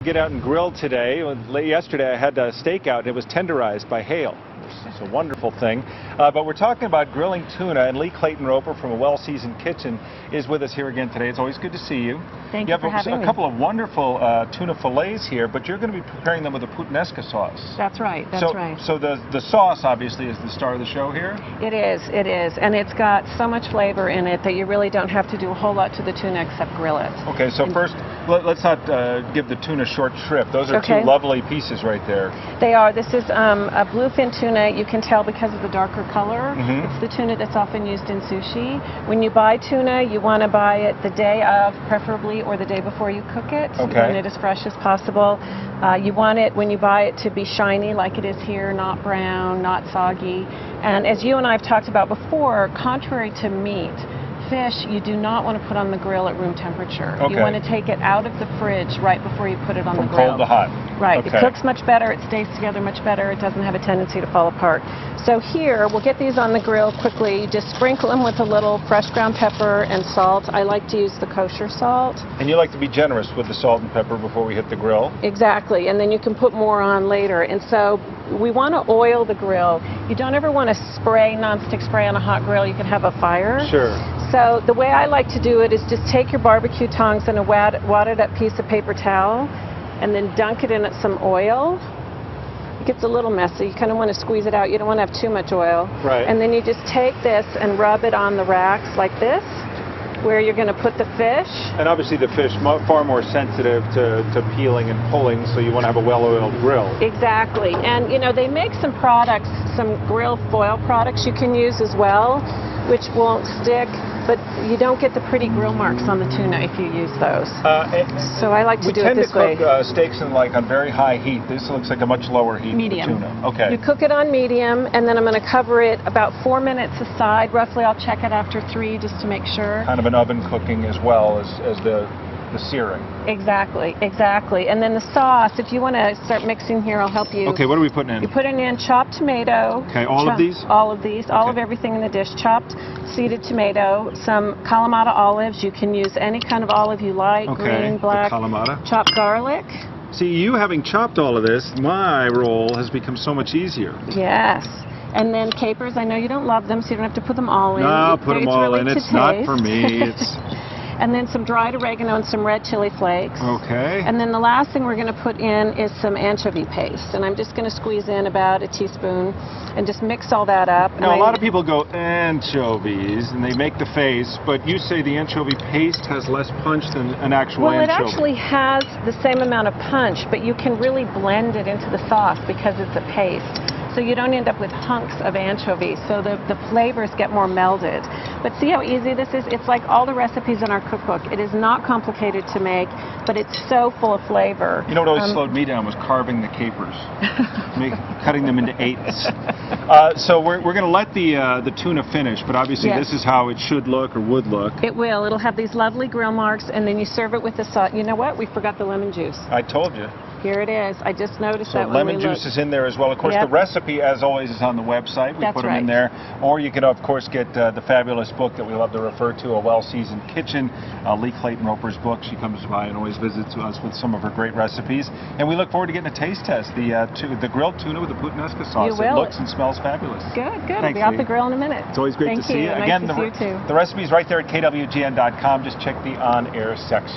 Get out and grill today. Yesterday I had a steak out and it was tenderized by hail. It's a wonderful thing. But we're talking about grilling tuna, and Lee Clayton-Roper from A Well-Seasoned Kitchen is with us here again today. It's always good to see you. Thank you for having me. You have a couple of wonderful tuna fillets here, but you're going to be preparing them with a Puttanesca sauce. That's right, that's right. So the sauce obviously is the star of the show here? It is. And it's got so much flavor in it that you really don't have to do a whole lot to the tuna except grill it. Okay, so first, let's not give the tuna short shrift. Those are two lovely pieces right there. They are. This is a bluefin tuna. You can tell because of the darker color. It's the tuna that's often used in sushi. When you buy tuna, you want to buy it the day of, preferably, or the day before you cook it. You want it as fresh as possible. You want it, when you buy it, to be shiny like it is here, not brown, not soggy. And as you and I have talked about before, contrary to meat, fish you do not want to put on the grill at room temperature. You want to take it out of the fridge right before you put it on the grill. From cold to hot. Right. It cooks much better. It stays together much better. It doesn't have a tendency to fall apart. So here, we'll get these on the grill quickly. You just sprinkle them with a little fresh ground pepper and salt. I like to use the kosher salt. And you like to be generous with the salt and pepper before we hit the grill? Exactly. And then you can put more on later. And so we want to oil the grill. You don't ever want to spray, nonstick spray on a hot grill. You can have a fire. Sure. So the way I like to do it is just take your barbecue tongs and a wadded up piece of paper towel and then dunk it in some oil. It gets a little messy. You kind of want to squeeze it out. You don't want to have too much oil. Right. And then you just take this and rub it on the racks like this, where you're going to put the fish. And obviously the fish far more sensitive to peeling and pulling, so you want to have a well-oiled grill. Exactly. And you know, they make some products, some grill foil products you can use as well, which won't stick, but you don't get the pretty grill marks on the tuna if you use those. So I like to do it this way. We tend to cook steaks on very high heat. This looks like a much lower heat. Medium. Tuna. Okay. You cook it on medium, and then I'm going to cover it about 4 minutes aside. Roughly, I'll check it after 3 just to make sure. Kind of an oven cooking as well as the searing. Exactly. And then the sauce, if you want to start mixing here, I'll help you. Okay, what are we putting in? You're putting in chopped tomato. Okay, all of these? All of these, all of everything in the dish. Chopped seeded tomato, some Kalamata olives. You can use any kind of olive you like, green, black. Kalamata. Chopped garlic. See, you having chopped all of this, my role has become so much easier. Yes. And then capers. I know you don't love them, so you don't have to put them all in. No, put them all in. It's not for me. And then some dried oregano and some red chili flakes. Okay. And then the last thing we're going to put in is some anchovy paste. And I'm just going to squeeze in about a teaspoon and just mix all that up. Now, a lot of people go anchovies and they make the face, but you say the anchovy paste has less punch than an actual anchovy. Well, it actually has the same amount of punch, but you can really blend it into the sauce because it's a paste. So you don't end up with hunks of anchovies, so the flavors get more melded. But see how easy this is? It's like all the recipes in our cookbook. It is not complicated to make, but it's so full of flavor. You know what always slowed me down was carving the capers, cutting them into eighths. So we're going to let the tuna finish, but obviously this is how it should look or would look. It will. It'll have these lovely grill marks, and then you serve it with the sauce. You know what? We forgot the lemon juice. I told you. Here it is. I just noticed that when lemon juice is in there as well. Of course, the recipe, as always, is on the website. We put them in there. Or you can, of course, get the fabulous book that we love to refer to, A Well-Seasoned Kitchen, Lee Clayton-Roper's book. She comes by and always visits us with some of her great recipes. And we look forward to getting a taste test, the grilled tuna with the Puttanesca sauce. You will. It looks and smells fabulous. Good. Thanks, I'll be off the grill in a minute. It's always great to see you. Nice Again, to see you too. The recipe is right there at kwgn.com. Just check the on-air section.